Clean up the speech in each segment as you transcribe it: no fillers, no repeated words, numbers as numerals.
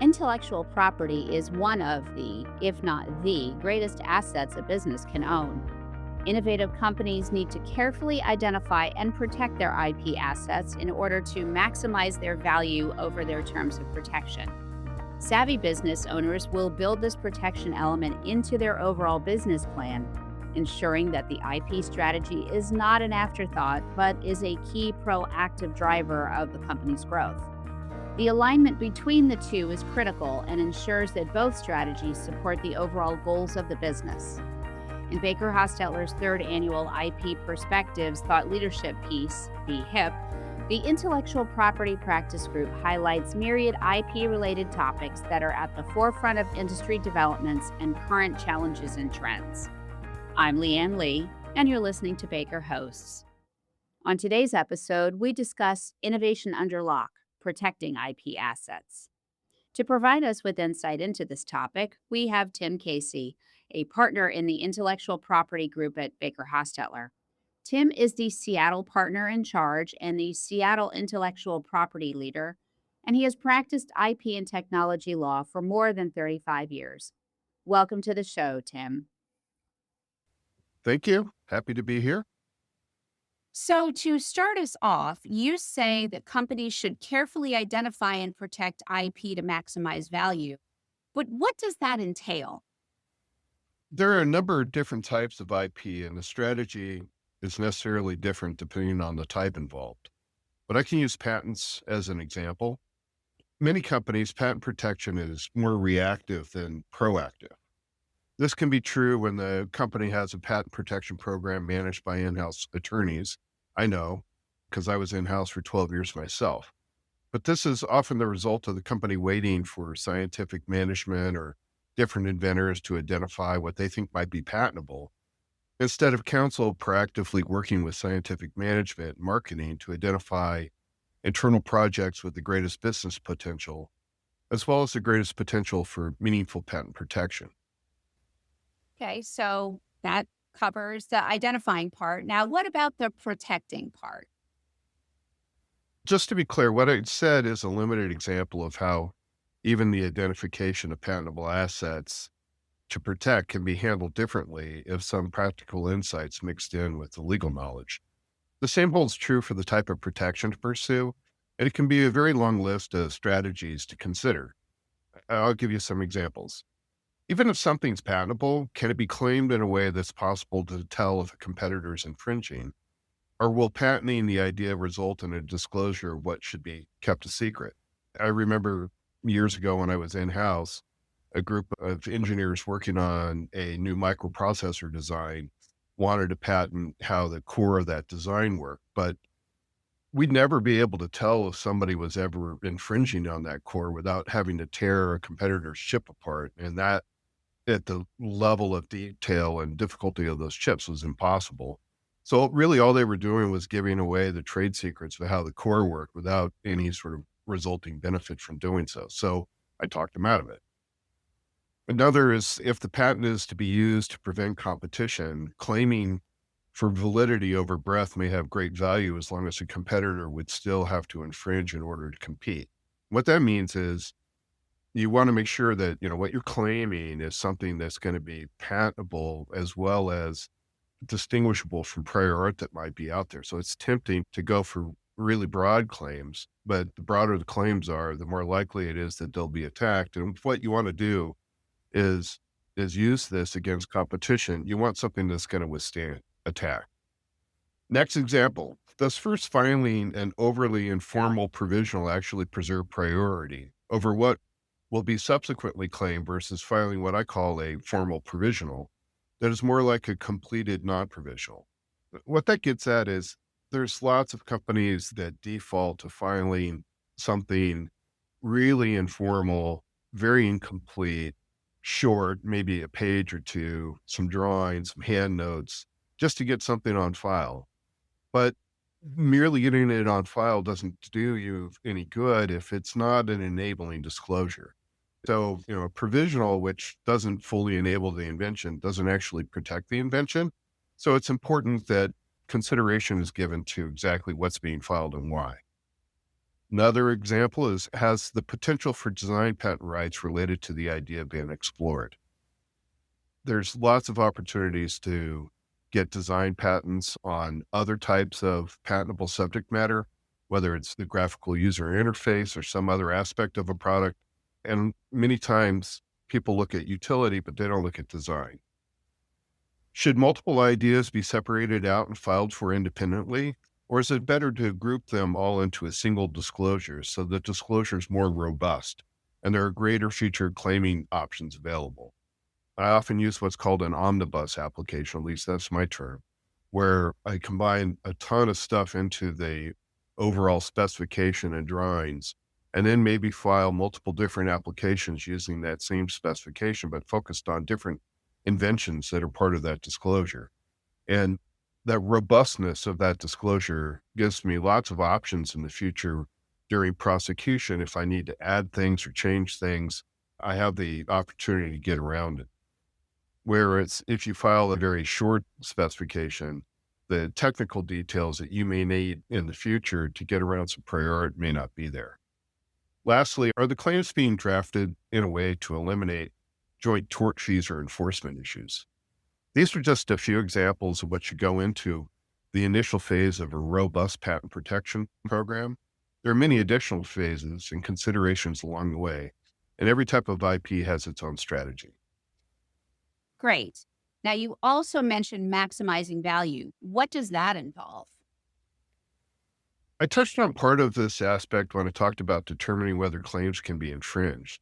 Intellectual property is one of the, if not the, greatest assets a business can own. Innovative companies need to carefully identify and protect their IP assets in order to maximize their value over their terms of protection. Savvy business owners will build this protection element into their overall business plan, ensuring that the IP strategy is not an afterthought, but is a key proactive driver of the company's growth. The alignment between the two is critical and ensures that both strategies support the overall goals of the business. In Baker Hostetler's third annual IP Perspectives Thought Leadership piece, BHIP, the Intellectual Property Practice Group highlights myriad IP-related topics that are at the forefront of industry developments and current challenges and trends. I'm Leanne Lee, and you're listening to Baker Hosts. On today's episode, we discuss innovation under lock, protecting IP assets. To provide us with insight into this topic, we have Tim Casey, a partner in the Intellectual Property Group at Baker Hostetler. Tim is the Seattle partner in charge and the Seattle intellectual property leader, and he has practiced IP and technology law for more than 35 years. Welcome to the show, Tim. Thank you. Happy to be here. So, to start us off, you say that companies should carefully identify and protect IP to maximize value. But what does that entail? There are a number of different types of IP, and the strategy is necessarily different depending on the type involved. But I can use patents as an example. Many companies, patent protection is more reactive than proactive. This can be true when the company has a patent protection program managed by in-house attorneys. I know, because I was in-house for 12 years myself. But this is often the result of the company waiting for scientific management or different inventors to identify what they think might be patentable, instead of counsel proactively working with scientific management and marketing to identify internal projects with the greatest business potential, as well as the greatest potential for meaningful patent protection. Okay, so that covers the identifying part. Now, what about the protecting part? Just to be clear, what I said is a limited example of how even the identification of patentable assets to protect can be handled differently if some practical insights mixed in with the legal knowledge. The same holds true for the type of protection to pursue, and it can be a very long list of strategies to consider. I'll give you some examples. Even if something's patentable, can it be claimed in a way that's possible to tell if a competitor is infringing? Or will patenting the idea result in a disclosure of what should be kept a secret? I remember years ago when I was in-house, a group of engineers working on a new microprocessor design wanted to patent how the core of that design worked, but we'd never be able to tell if somebody was ever infringing on that core without having to tear a competitor's chip apart. And that, at the level of detail and difficulty of those chips, was impossible. So really all they were doing was giving away the trade secrets of how the core worked without any sort of resulting benefit from doing so. So I talked them out of it. Another is if the patent is to be used to prevent competition, claiming for validity over breadth may have great value as long as a competitor would still have to infringe in order to compete. What that means is you want to make sure that, what you're claiming is something that's going to be patentable as well as distinguishable from prior art that might be out there. So it's tempting to go for really broad claims, but the broader the claims are, the more likely it is that they'll be attacked. And what you want to do is use this against competition. You want something that's going to withstand attack. Next example, does first filing an overly informal provisional actually preserve priority over what will be subsequently claimed versus filing what I call a formal provisional that is more like a completed non-provisional? What that gets at is there's lots of companies that default to filing something really informal, very incomplete, short, maybe a page or two, some drawings, some hand notes, just to get something on file. But merely getting it on file doesn't do you any good if it's not an enabling disclosure. So, a provisional, which doesn't fully enable the invention, doesn't actually protect the invention. So it's important that consideration is given to exactly what's being filed and why. Another example is has the potential for design patent rights related to the idea being explored. There's lots of opportunities to get design patents on other types of patentable subject matter, whether it's the graphical user interface or some other aspect of a product. And many times people look at utility, but they don't look at design. Should multiple ideas be separated out and filed for independently? Or is it better to group them all into a single disclosure so the disclosure is more robust and there are greater future claiming options available? I often use what's called an omnibus application, at least that's my term, where I combine a ton of stuff into the overall specification and drawings, and then maybe file multiple different applications using that same specification, but focused on different inventions that are part of that disclosure. And that robustness of that disclosure gives me lots of options in the future during prosecution. If I need to add things or change things, I have the opportunity to get around it. Whereas if you file a very short specification, the technical details that you may need in the future to get around some prior art may not be there. Lastly, are the claims being drafted in a way to eliminate joint tortfeasor enforcement issues? These are just a few examples of what should go into the initial phase of a robust patent protection program. There are many additional phases and considerations along the way, and every type of IP has its own strategy. Great. Now, you also mentioned maximizing value. What does that involve? I touched on part of this aspect when I talked about determining whether claims can be infringed.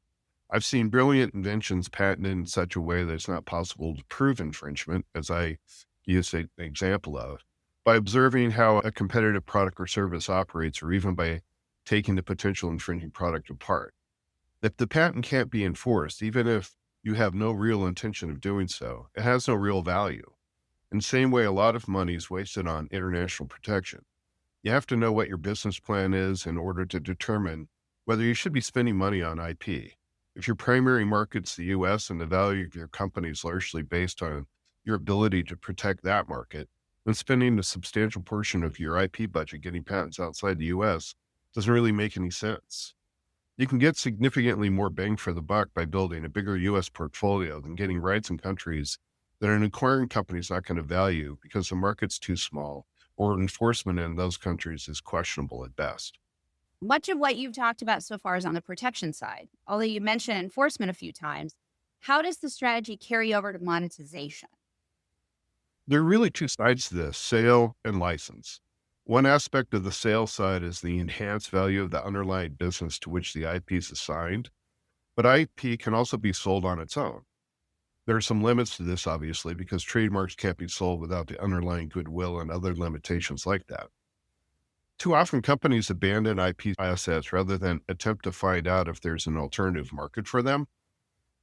I've seen brilliant inventions patented in such a way that it's not possible to prove infringement, as I use an example of, by observing how a competitive product or service operates, or even by taking the potential infringing product apart. If the patent can't be enforced, even if you have no real intention of doing so, it has no real value. In the same way, a lot of money is wasted on international protection. You have to know what your business plan is in order to determine whether you should be spending money on IP. If your primary market's the US and the value of your company is largely based on your ability to protect that market, then spending a substantial portion of your IP budget getting patents outside the US doesn't really make any sense. You can get significantly more bang for the buck by building a bigger US portfolio than getting rights in countries that an acquiring company is not going to value because the market's too small or enforcement in those countries is questionable at best. Much of what you've talked about so far is on the protection side. Although you mentioned enforcement a few times, how does the strategy carry over to monetization? There are really two sides to this, sale and license. One aspect of the sales side is the enhanced value of the underlying business to which the IP is assigned, but IP can also be sold on its own. There are some limits to this, obviously, because trademarks can't be sold without the underlying goodwill and other limitations like that. Too often, companies abandon IP assets rather than attempt to find out if there's an alternative market for them.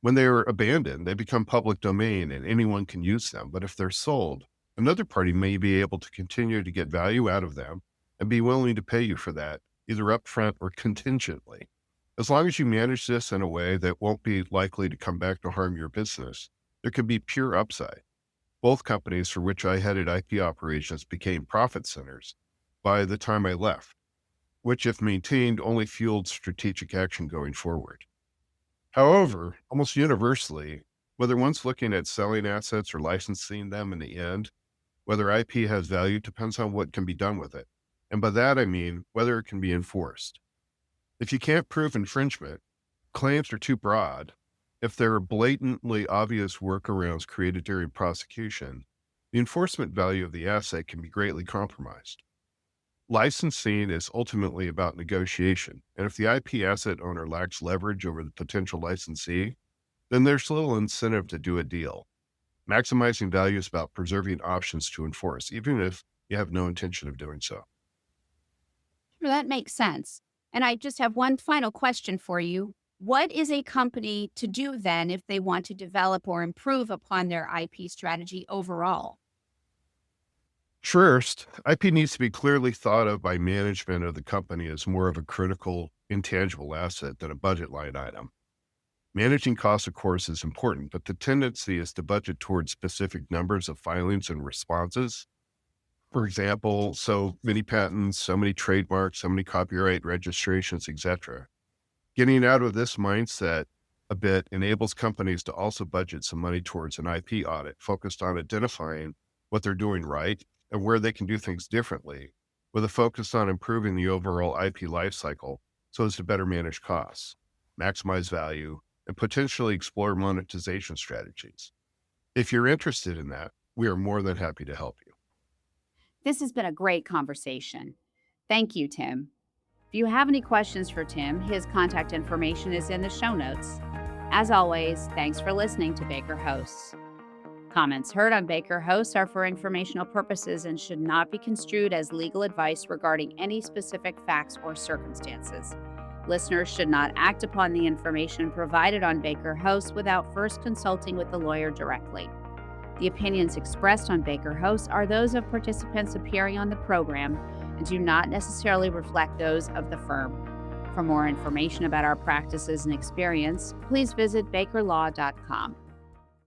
When they are abandoned, they become public domain and anyone can use them. But if they're sold, another party may be able to continue to get value out of them and be willing to pay you for that, either upfront or contingently. As long as you manage this in a way that won't be likely to come back to harm your business, there could be pure upside. Both companies for which I headed IP operations became profit centers by the time I left, which, if maintained, only fueled strategic action going forward. However, almost universally, whether one's looking at selling assets or licensing them in the end, whether IP has value depends on what can be done with it. And by that, I mean whether it can be enforced. If you can't prove infringement, claims are too broad. If there are blatantly obvious workarounds created during prosecution, the enforcement value of the asset can be greatly compromised. Licensing is ultimately about negotiation, and if the IP asset owner lacks leverage over the potential licensee, then there's little incentive to do a deal. Maximizing value is about preserving options to enforce, even if you have no intention of doing so. Sure, that makes sense. And I just have one final question for you. What is a company to do then if they want to develop or improve upon their IP strategy overall? First, IP needs to be clearly thought of by management of the company as more of a critical, intangible asset than a budget line item. Managing costs, of course, is important, but the tendency is to budget towards specific numbers of filings and responses. For example, so many patents, so many trademarks, so many copyright registrations, etc. Getting out of this mindset a bit enables companies to also budget some money towards an IP audit focused on identifying what they're doing right and where they can do things differently, with a focus on improving the overall IP lifecycle so as to better manage costs, maximize value, and potentially explore monetization strategies. If you're interested in that, we are more than happy to help you. This has been a great conversation. Thank you, Tim. If you have any questions for Tim, his contact information is in the show notes. As always, thanks for listening to Baker Hosts. Comments heard on Baker Hosts are for informational purposes and should not be construed as legal advice regarding any specific facts or circumstances. Listeners should not act upon the information provided on Baker Hosts without first consulting with the lawyer directly. The opinions expressed on Baker Hosts are those of participants appearing on the program and do not necessarily reflect those of the firm. For more information about our practices and experience, please visit bakerlaw.com.